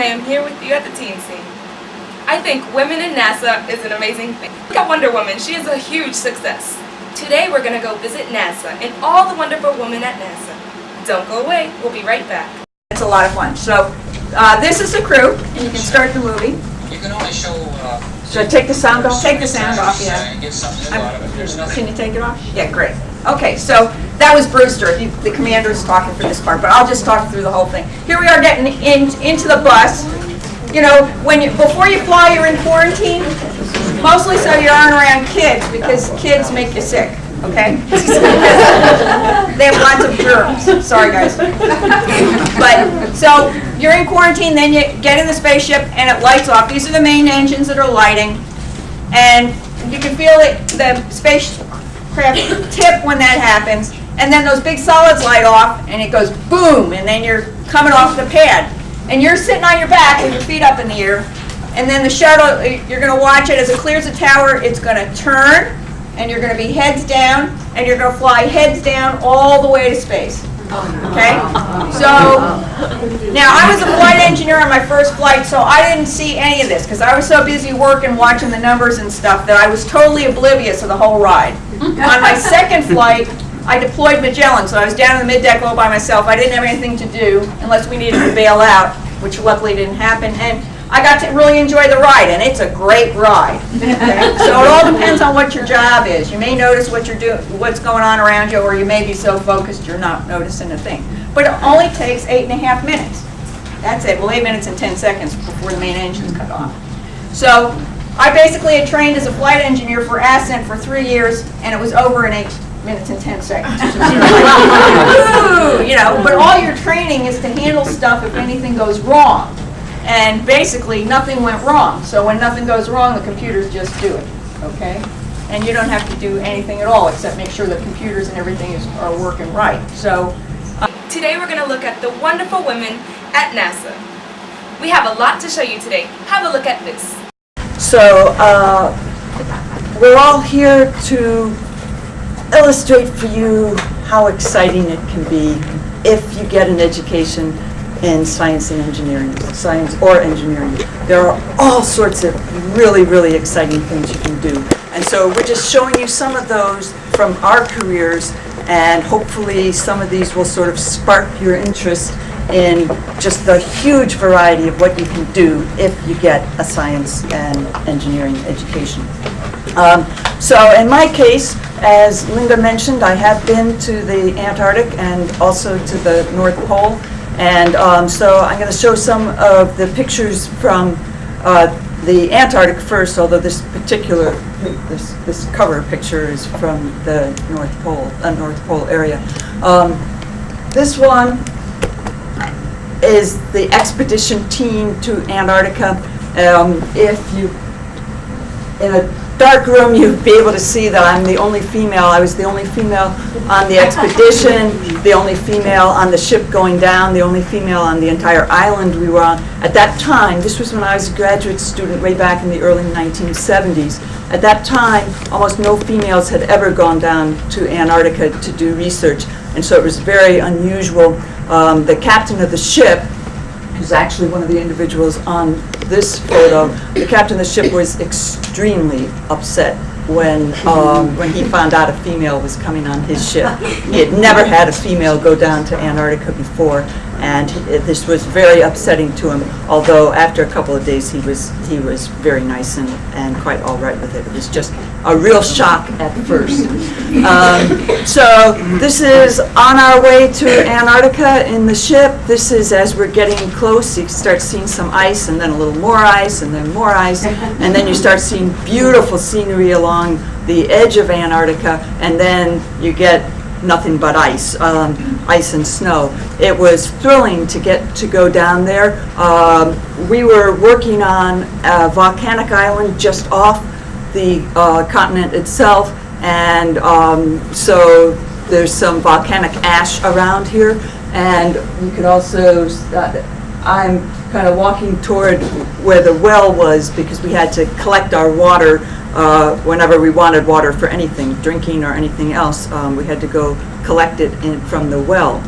am here with you at the TNC. I think women in NASA is an amazing thing. Look at Wonder Woman, she is a huge success. Today we're going to go visit NASA and all the wonderful women at NASA. Don't go away, we'll be right back. It's a lot of fun. So this is the crew, and you can start the movie. You can only show... Should I take the sound off? Take the sound off, yeah. And get something out of it. There's nothing... Can you take it off? Yeah, great. Okay, so that was Brewster. The commander is talking for this part, but I'll just talk through the whole thing. Here we are getting into the bus. You know, before you fly, you're in quarantine, mostly so you aren't around kids, because kids make you sick, okay? They have lots of germs. Sorry, guys. But, so, you're in quarantine, then you get in the spaceship, and it lights off. These are the main engines that are lighting, and you can feel the spacecraft tip when that happens, and then those big solids light off, and it goes boom, and then you're coming off the pad. And you're sitting on your back with your feet up in the air, and then the shuttle, you're going to watch it as it clears the tower. It's going to turn, and you're going to be heads down, and you're going to fly heads down all the way to space. Okay? So, now I was a flight engineer on my first flight, so I didn't see any of this, because I was so busy working, watching the numbers and stuff, that I was totally oblivious of the whole ride. On my second flight, I deployed Magellan, so I was down in the middeck all by myself. I didn't have anything to do unless we needed to bail out, which luckily didn't happen. And I got to really enjoy the ride, and it's a great ride. Okay? So it all depends on what your job is. You may notice what you're doing, what's going on around you, or you may be so focused you're not noticing a thing. But it only takes 8.5 minutes. That's it. Well, 8 minutes and 10 seconds before the main engine's cut off. So I basically had trained as a flight engineer for Ascent for 3 years, and it was over in 8 minutes and 10 seconds. You know, but all your training is to handle stuff if anything goes wrong. And basically, nothing went wrong. So when nothing goes wrong, the computers just do it, okay? And you don't have to do anything at all except make sure the computers and everything are working right. So today we're going to look at the wonderful women at NASA. We have a lot to show you today. Have a look at this. So we're all here to illustrate for you how exciting it can be if you get an education in science and engineering, science or engineering. There are all sorts of really, really exciting things you can do. And so we're just showing you some of those from our careers, and hopefully some of these will sort of spark your interest in just the huge variety of what you can do if you get a science and engineering education. So in my case, as Linda mentioned, I have been to the Antarctic and also to the North Pole. And so I'm going to show some of the pictures from the Antarctic first, although this particular, this cover picture is from the North Pole area. This one is the expedition team to Antarctica. If you, in a dark room, you'd be able to see that I'm the only female. I was the only female on the expedition, the only female on the ship going down, the only female on the entire island we were on. At that time, this was when I was a graduate student way back in the early 1970s. At that time, almost no females had ever gone down to Antarctica to do research, and so it was very unusual. The captain of the ship, who's actually one of the individuals on this photo, the captain of the ship was extremely upset when he found out a female was coming on his ship. He had never had a female go down to Antarctica before, and this was very upsetting to him, although after a couple of days he was very nice and quite all right with it. It was just a real shock at first. So this is on our way to Antarctica in the ship. This is as we're getting close. You start seeing some ice, and then a little more ice, and then more ice, and then you start seeing beautiful scenery along the edge of Antarctica, and then you get nothing but ice, ice and snow. It was thrilling to get to go down there. We were working on a volcanic island just off the continent itself, and so there's some volcanic ash around here, and you could also, I'm kind of walking toward where the well was because we had to collect our water whenever we wanted water for anything, drinking or anything else. We had to go collect it from the well.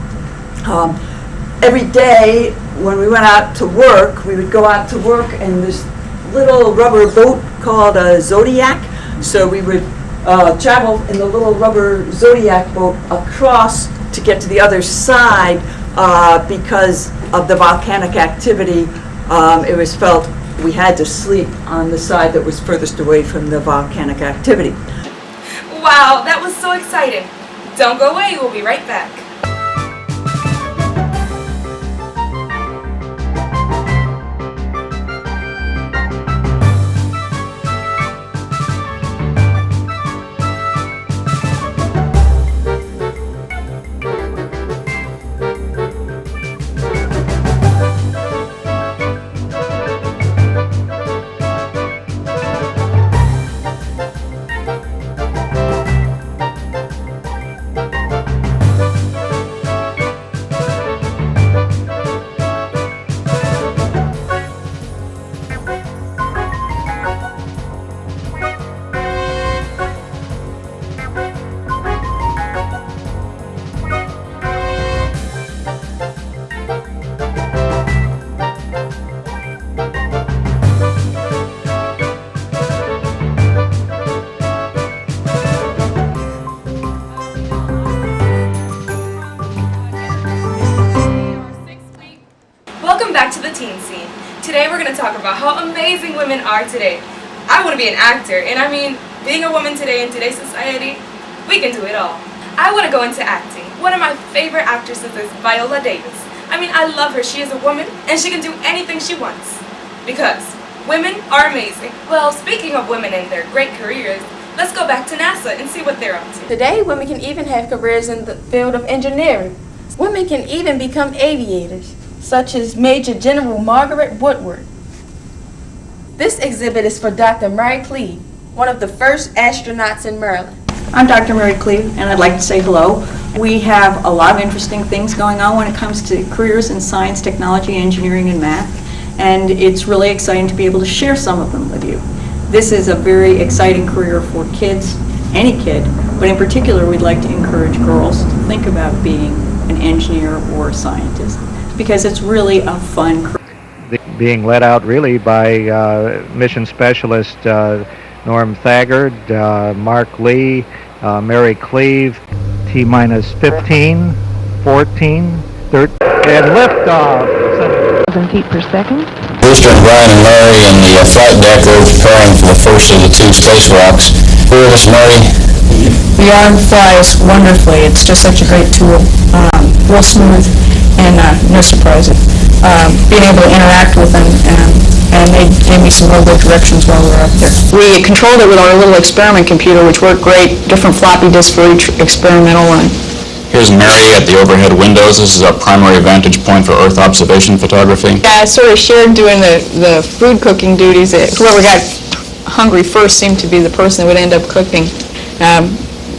Every day when we went out to work, we would go out to work in this little rubber boat called a Zodiac. So we would travel in the little rubber Zodiac boat across to get to the other side because of the volcanic activity. It was felt we had to sleep on the side that was furthest away from the volcanic activity. Wow, that was so exciting. Don't go away, we'll be right back. Welcome back to the teen scene. Today we're going to talk about how amazing women are today. I want to be an actor, and I mean, being a woman today in today's society, we can do it all. I want to go into acting. One of my favorite actresses is Viola Davis. I mean, I love her. She is a woman, and she can do anything she wants. Because women are amazing. Well, speaking of women and their great careers, let's go back to NASA and see what they're up to. Today, women can even have careers in the field of engineering. Women can even become aviators, such as Major General Margaret Woodward. This exhibit is for Dr. Mary Cleve, one of the first astronauts in Maryland. I'm Dr. Mary Cleve, and I'd like to say hello. We have a lot of interesting things going on when it comes to careers in science, technology, engineering, and math, and it's really exciting to be able to share some of them with you. This is a very exciting career for kids, any kid, but in particular we'd like to encourage girls to think about being an engineer or a scientist, because it's really a fun career. Being led out really by mission specialist Norm Thagard, Mark Lee, Mary Cleve, T-minus 15, 14, 13, and liftoff. 1,000 feet per second. Booster and Brian and Mary in the flight deck are preparing for the first of the two spacewalks. Who is Mary? The arm flies wonderfully. It's just such a great tool. Real smooth and no surprises. Being able to interact with them, and they gave me some real good directions while we were up there. We controlled it with our little experiment computer, which worked great. Different floppy disks for each experimental run. Here's Mary at the overhead windows. This is our primary vantage point for Earth observation photography. Yeah, I sort of shared doing the food cooking duties. Whoever got hungry first seemed to be the person that would end up cooking.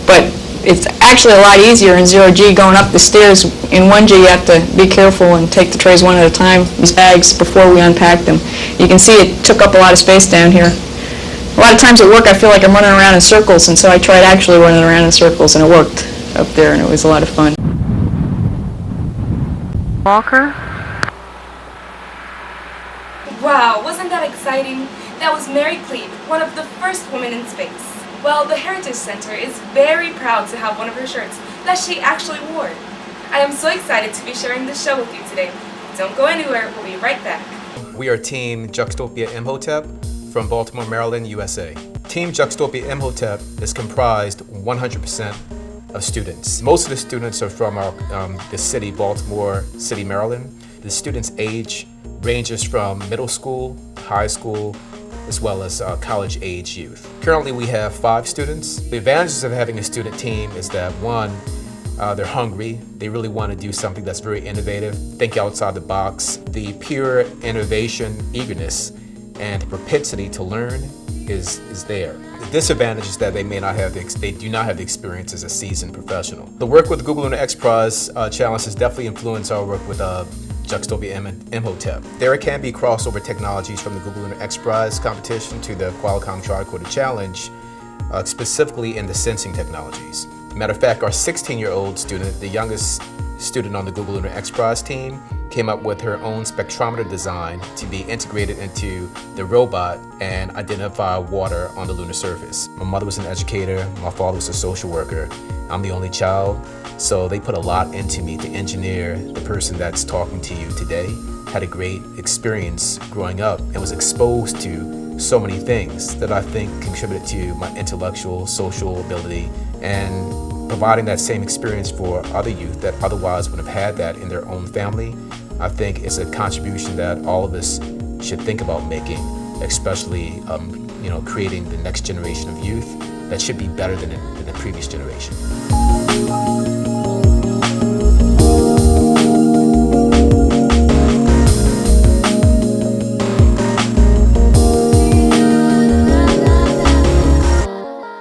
But it's actually a lot easier in 0G going up the stairs. In 1G you have to be careful and take the trays one at a time, these bags, before we unpack them. You can see it took up a lot of space down here. A lot of times at work I feel like I'm running around in circles, and so I tried actually running around in circles, and it worked up there, and it was a lot of fun. Walker. Wow, wasn't that exciting? That was Mary Cleve, one of the first women in space. Well, the Heritage Center is very proud to have one of her shirts that she actually wore. I am so excited to be sharing this show with you today. Don't go anywhere, we'll be right back. We are Team Juxtopia Imhotep from Baltimore, Maryland, USA. Team Juxtopia Imhotep is comprised 100% of students. Most of the students are from the city, Baltimore City, Maryland. The students' age ranges from middle school, high school, as well as college-age youth. Currently we have 5 students. The advantages of having a student team is that, one, they're hungry. They really want to do something that's very innovative, think outside the box. The pure innovation, eagerness, and propensity to learn is there. The disadvantage is that they do not have the experience as a seasoned professional. The work with the Google Lunar X Prize Challenge has definitely influenced our work with Juxtopia Imhotep. There can be crossover technologies from the Google Lunar X Prize competition to the Qualcomm Tricorder Challenge, specifically in the sensing technologies. Matter of fact, our 16-year-old student, the youngest student on the Google Lunar X Prize team, came up with her own spectrometer design to be integrated into the robot and identify water on the lunar surface. My mother was an educator, my father was a social worker. I'm the only child, so they put a lot into me to engineer the person that's talking to you today. Had a great experience growing up and was exposed to so many things that I think contributed to my intellectual, social ability, and providing that same experience for other youth that otherwise would have had that in their own family. I think it's a contribution that all of us should think about making, especially creating the next generation of youth that should be better than the previous generation.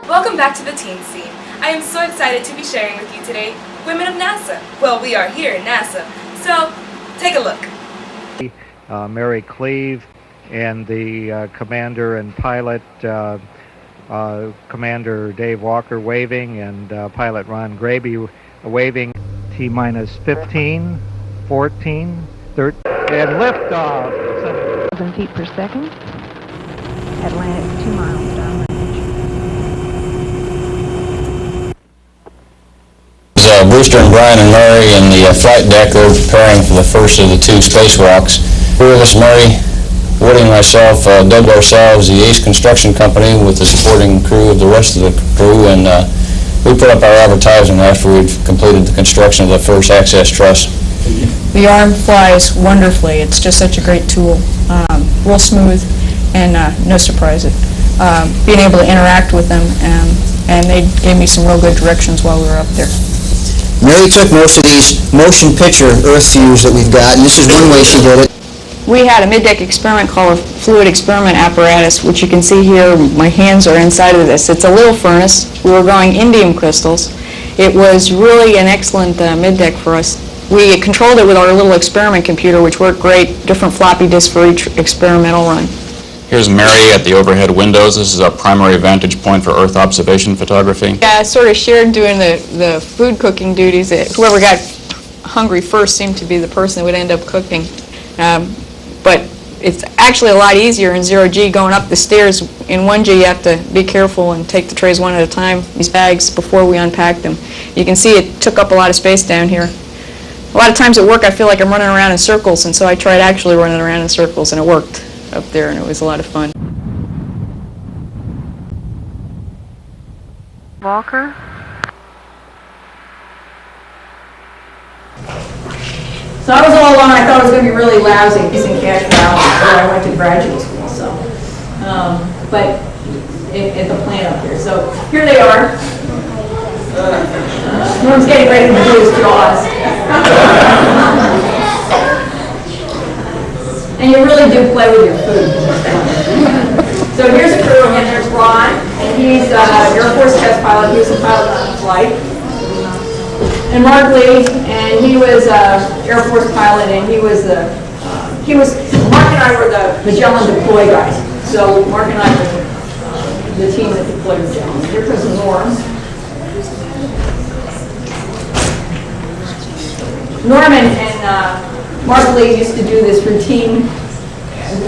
Welcome back to the Teen Scene. I am so excited to be sharing with you today Women of NASA. Well, we are here in NASA, so take a look. Mary Cleve and the commander and pilot, Commander Dave Walker waving, and pilot Ron Graby waving. T-minus 15, 14, 13, and liftoff. 7 feet per second. Atlantic 2 miles downrange. Brewster and Brian and Murray in the flight deck are preparing for the first of the 2 spacewalks. Here with us, Murray, Woody and myself dubbed ourselves the Ace Construction Company with the supporting crew of the rest of the crew, and we put up our advertisement after we'd completed the construction of the first access truss. The arm flies wonderfully. It's just such a great tool. Real smooth and no surprises. Being able to interact with them, and they gave me some real good directions while we were up there. Mary took most of these motion picture earth views that we've got, and this is one way she did it. We had a mid-deck experiment called a fluid experiment apparatus, which you can see here. My hands are inside of this. It's a little furnace. We were growing indium crystals. It was really an excellent mid-deck for us. We controlled it with our little experiment computer, which worked great, different floppy disks for each experimental run. Here's Mary at the overhead windows. This is a primary vantage point for Earth observation photography. Yeah, I sort of shared doing the food cooking duties. Whoever got hungry first seemed to be the person that would end up cooking. But it's actually a lot easier in 0G going up the stairs. In 1G you have to be careful and take the trays one at a time, these bags, before we unpack them. You can see it took up a lot of space down here. A lot of times at work I feel like I'm running around in circles, and so I tried actually running around in circles, and it worked up there, and it was a lot of fun. Walker. So I was all alone. I thought it was going to be really lousy using cash balance where I went to graduate school. So, but at the plant up here. So here they are. Norm's getting ready to do his jaws. And you really do play with your food. So here's a crew, and there's Ron, and he's Air Force test pilot. He was a pilot on the flight. And Mark Lee, and he was Air Force pilot, and Mark and I were the Magellan deploy guys. So Mark and I were the team that deployed Magellan. Here comes Norm. Norman and Mark Lee used to do this routine.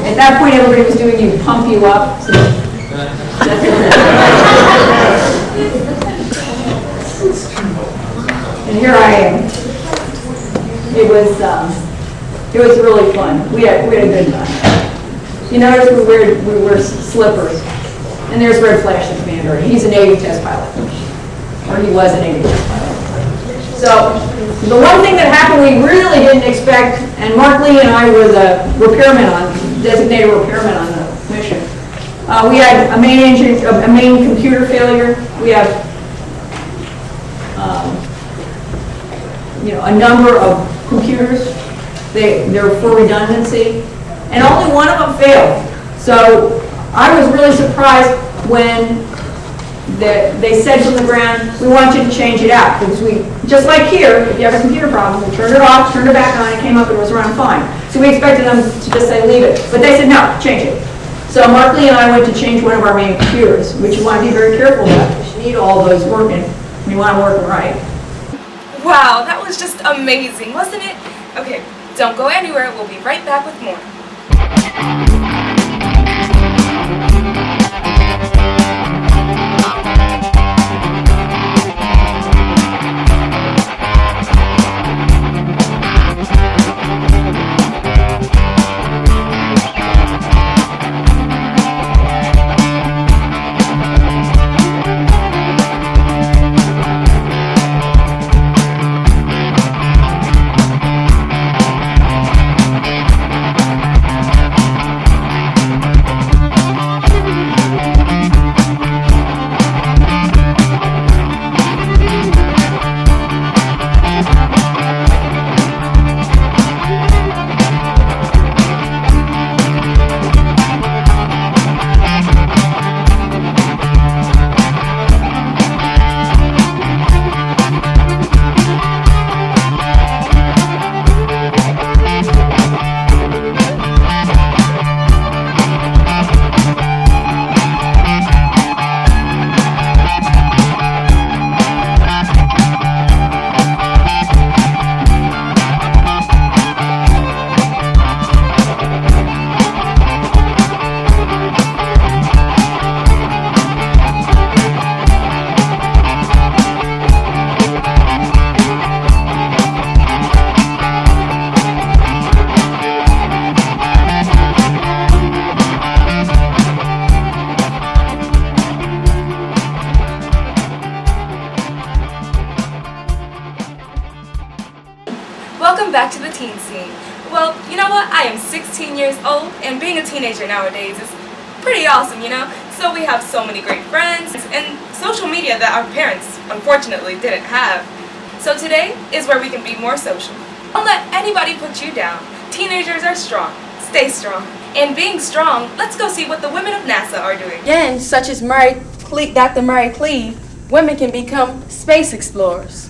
At that point, everybody was doing you pump you up. So and here I am. It was really fun. We had a good time. You notice we wear slippers. And there's Red Flash, the commander. He's a Navy test pilot, or he was a Navy test pilot. So the one thing that happened we really didn't expect, and Mark Lee and I were the designated repairmen on the mission. We had a main computer failure. We have a number of computers. They're for redundancy, and only one of them failed. So I was really surprised when they said from the ground, we want you to change it out, because just like here, if you have a computer problem, we turned it off, turned it back on, it came up and it was running fine. So we expected them to just say leave it, but they said no, change it. So Mark Lee and I went to change one of our main computers, which you want to be very careful about, because you need all those working, and you want to work them right. Wow, that was just amazing, wasn't it? Okay, Don't go anywhere, we'll be right back with more. Welcome back to the teen scene. Well, you know what? I am 16 years old, and being a teenager nowadays is pretty awesome, you know? So we have so many great friends and social media that our parents, unfortunately, didn't have. So today is where we can be more social. Don't let anybody put you down. Teenagers are strong. Stay strong. And being strong, let's go see what the women of NASA are doing. Again, such as Dr. Mary Cleave, women can become space explorers.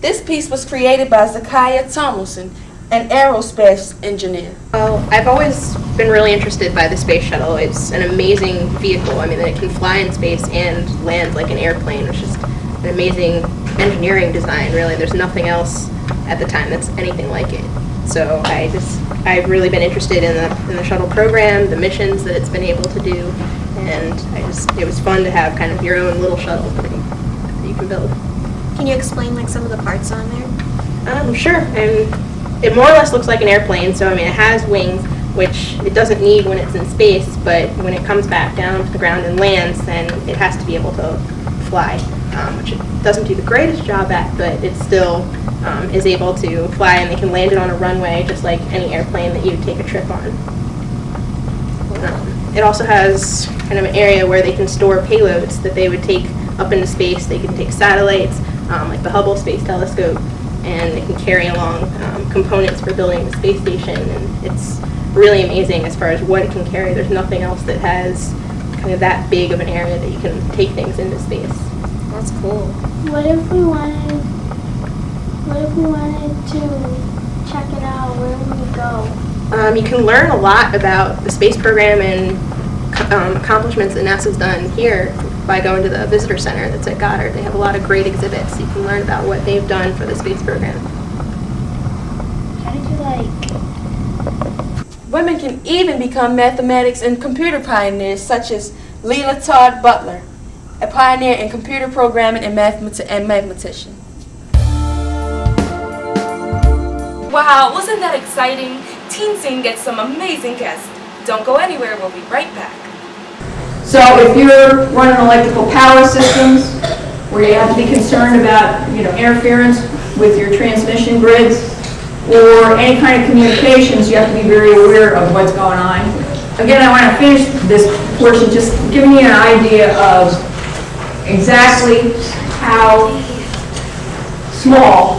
This piece was created by Zakiya Tomlinson, an aerospace engineer. Well, I've always been really interested by the space shuttle. It's an amazing vehicle. I mean, it can fly in space and land like an airplane, which is an amazing engineering design, really. There's nothing else at the time that's anything like it. So I've really been interested in the shuttle program, the missions that it's been able to do, and it was fun to have kind of your own little shuttle that you can build. Can you explain like some of the parts on there? Sure. It more or less looks like an airplane, so I mean it has wings, which it doesn't need when it's in space, but when it comes back down to the ground and lands, then it has to be able to fly, which it doesn't do the greatest job at, but it still is able to fly, and they can land it on a runway just like any airplane that you would take a trip on. It also has kind of an area where they can store payloads that they would take up into space. They can take satellites, like the Hubble Space Telescope, and it can carry along components for building the space station, and it's really amazing as far as what it can carry. There's nothing else that has kind of that big of an area that you can take things into space. That's cool. What if we wanted to check it out? Where would we go? You can learn a lot about the space program and accomplishments that NASA's done here by going to the visitor center that's at Goddard. They have a lot of great exhibits. You can learn about what they've done for the space program. How did you Women can even become mathematics and computer pioneers, such as Leela Todd Butler, a pioneer in computer programming and mathematician. Wow, wasn't that exciting? Teen Scene gets some amazing guests. Don't go anywhere, we'll be right back. So if you're running electrical power systems, where you have to be concerned about, interference with your transmission grids, or any kind of communications, you have to be very aware of what's going on. Again, I want to finish this portion just giving you an idea of exactly how small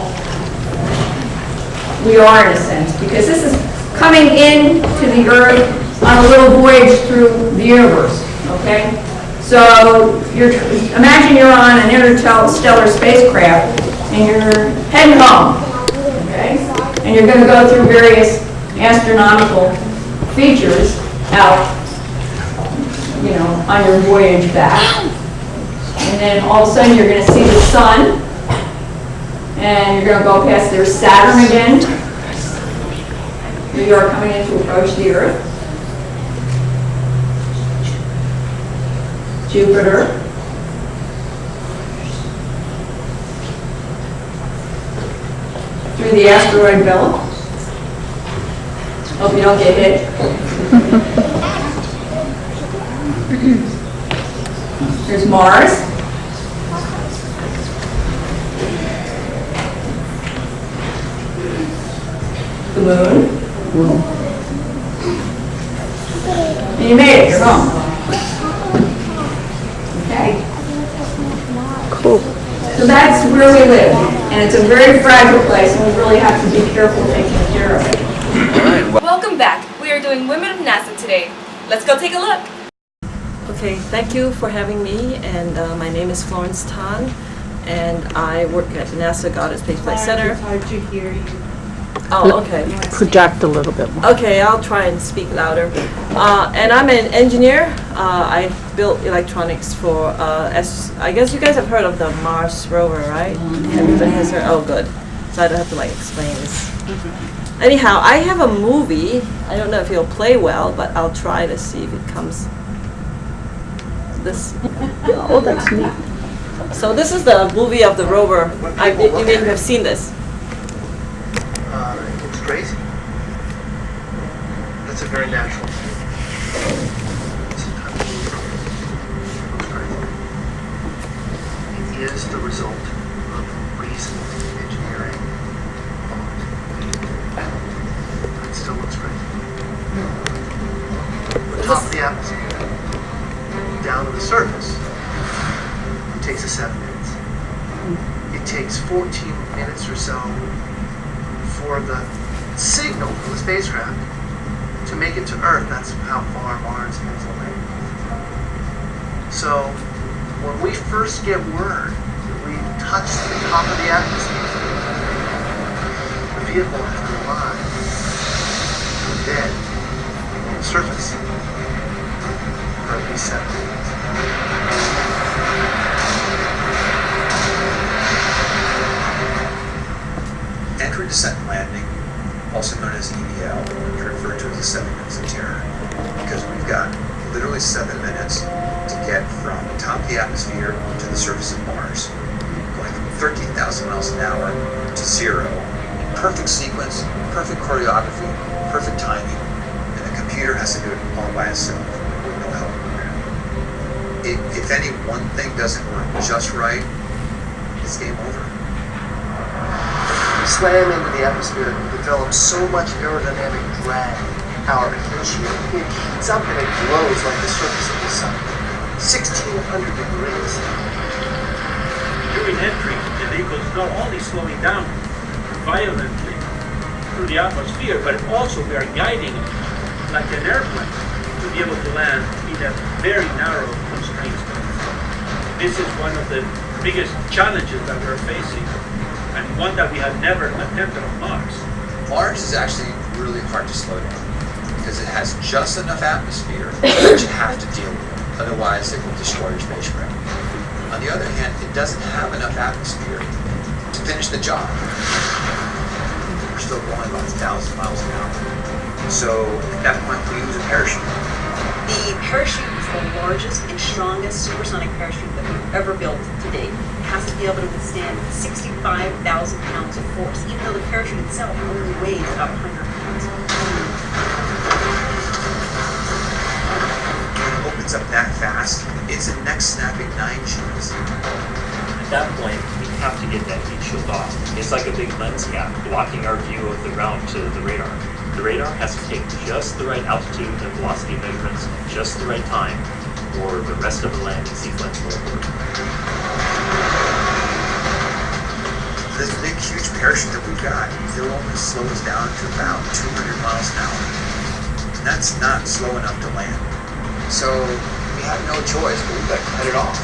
we are in a sense, because this is coming into the Earth on a little voyage through the universe, okay? So imagine you're on an interstellar spacecraft and you're heading home, okay? And you're going to go through various astronomical features out, on your voyage back. And then all of a sudden you're going to see the sun, and you're going to go past their Saturn again. We are coming in to approach the Earth. Jupiter. Through the asteroid belt. Hope you don't get hit. There's Mars. The moon. And you made it, you're home. Okay? Cool. So that's where we live. And it's a very fragile place, and we really have to be careful taking care of it. Welcome back. We are doing Women of NASA today. Let's go take a look. Okay, thank you for having me, and my name is Florence Tan, and I work at NASA Goddard Space Flight Center. It's hard to hear you. Oh, okay. Project a little bit more. Okay, I'll try and speak louder. And I'm an engineer. I built electronics for, I guess you guys have heard of the Mars rover, right? Everybody has heard, oh good. So I don't have to like explain this. Anyhow, I have a movie. I don't know if it'll play well, but I'll try to see if it comes. This. Oh, that's neat. So this is the movie of the rover. You may have seen this. It's crazy. That's a very natural thing. It is the result of reasoned engineering. It still looks crazy. The top of the atmosphere, down to the surface, it takes us 7 minutes. It takes 14 minutes or so for the signal from the spacecraft to make it to Earth. That's how far Mars is away. So when we first get word that we've touched the top of the atmosphere, the vehicle has to arrive and then on the surface for at least 7 minutes. Entry, descent, and landing, also known as EVL, is referred to as the 7 minutes of terror, because we've got literally 7 minutes to get from the top of the atmosphere to the surface of Mars, going from 13,000 miles an hour to 0. Perfect sequence, perfect choreography, perfect timing, and the computer has to do it all by itself with no help. If any one thing doesn't work just right, it's game over. We slam into the atmosphere and develop so much aerodynamic drag. Our atmosphere, it heats up and it glows like the surface of the sun. 1,600 degrees. During entry, the vehicle is not only slowing down violently through the atmosphere, but also we are guiding it like an airplane to be able to land in a very narrow constraint space. This is one of the biggest challenges that we're facing, and one that we have never attempted on Mars. Mars is actually really hard to slow down because it has just enough atmosphere that you have to deal with. Otherwise, it will destroy your spacecraft. On the other hand, it doesn't have enough atmosphere to finish the job. We're still going about 1,000 miles an hour. So at that point, we use a parachute. The parachute is the largest and strongest supersonic parachute that we've ever built to date. It has to be able to withstand 65,000 pounds of force, even though the parachute itself only weighs about 100 pounds. When it opens up that fast, it's a neck-snapping 9 Gs. At that point, we have to get that heat shield off. It's like a big lens cap blocking our view of the ground to the radar. The radar has to take just the right altitude and velocity measurements at just the right time, or the rest of the landing sequence will work. This big, huge parachute that we've got, it'll only slow us down to about 200 miles an hour. And that's not slow enough to land. So we have no choice, but we've got to cut it off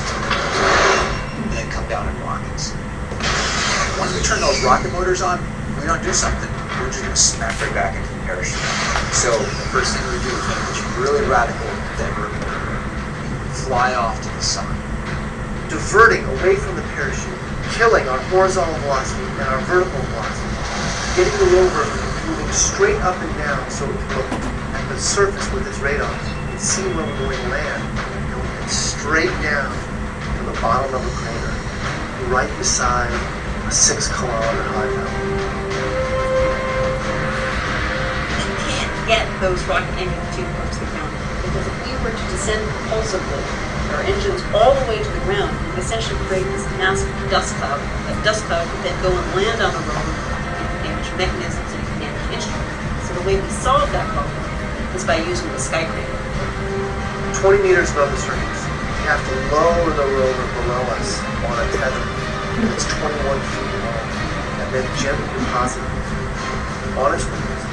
and then come down in rockets. Once we turn those rocket motors on, we don't do something. We're just going to smack right back into the parachute. So the first thing we do is make this really radical divert. Fly off to the sun. Diverting away from the parachute, killing our horizontal velocity and our vertical velocity, getting the rover moving straight up and down so we can look at the surface with its radar and see where we're going to land. And we head straight down to the bottom of a crater, right beside a 6-kilometer high mountain. We can't get those rocket engines too close to the ground, because if we were to descend propulsively, our engines all the way to the ground, it would essentially create this massive dust cloud. That dust cloud would then go and land on the road and damage mechanisms and damage instruments. So the way we solve that problem is by using the skyscraper. 20 meters above the surface, we have to lower the rover below us on a tether that's 21 feet long, and then gently deposit it on its wings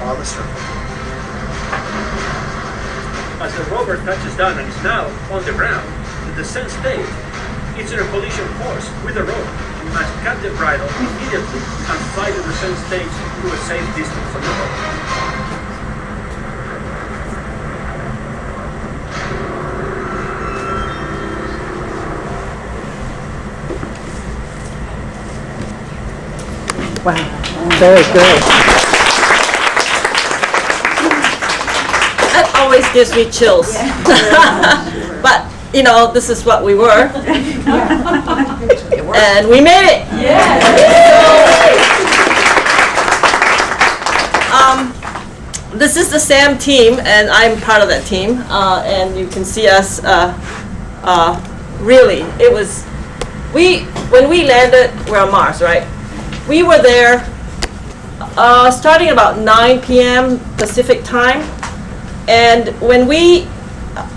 on the surface. As the rover touches down and is now on the ground, the descent stage, it's in a collision course with the rover. You must cut the bridle immediately and fly the descent stage to a safe distance from the rover. Wow, very good. That always gives me chills. But, you know, this is what we were. And we made it. This is the SAM team, and I'm part of that team. And you can see us, really, it was, when we landed, we're on Mars, right? We were there starting about 9 p.m. Pacific time. And when we,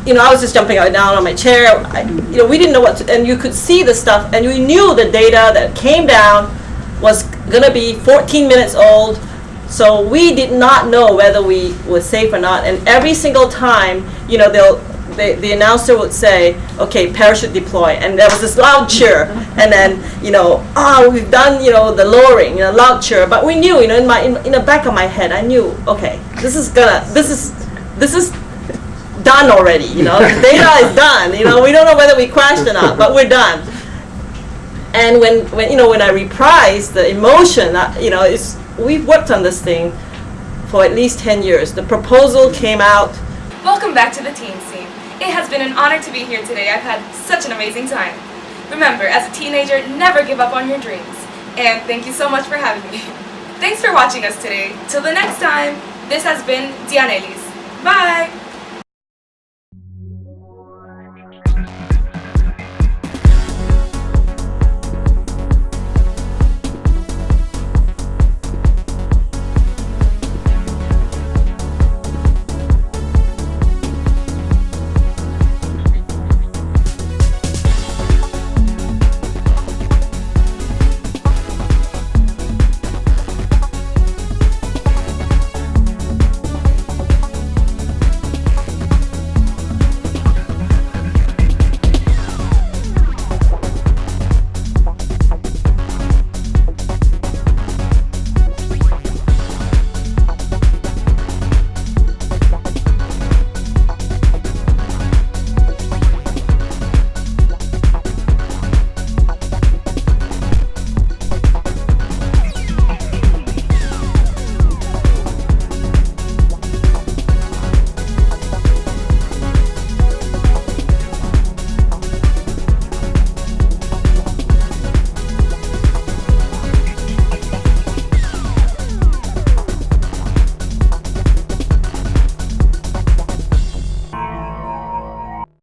you know, I was just jumping up and down on my chair. You know, we didn't know what to, and you could see the stuff, and we knew the data that came down was going to be 14 minutes old. So we did not know whether we were safe or not. And every single time, you know, the announcer would say, okay, parachute deploy. And there was this loud cheer. And then, you know, we've done, you know, the lowering, you know, loud cheer. But we knew, you know, in the back of my head, I knew, okay, this is done already, you know, the data is done, you know, we don't know whether we crashed or not, but we're done. And when you know, when I reprise the emotion, you know, we've worked on this thing for at least 10 years. The proposal came out. Welcome back to the Teen Scene. It has been an honor to be here today. I've had such an amazing time. Remember, as a teenager, never give up on your dreams. And thank you so much for having me. Thanks for watching us today. Till the next time, this has been Dianelis. Bye!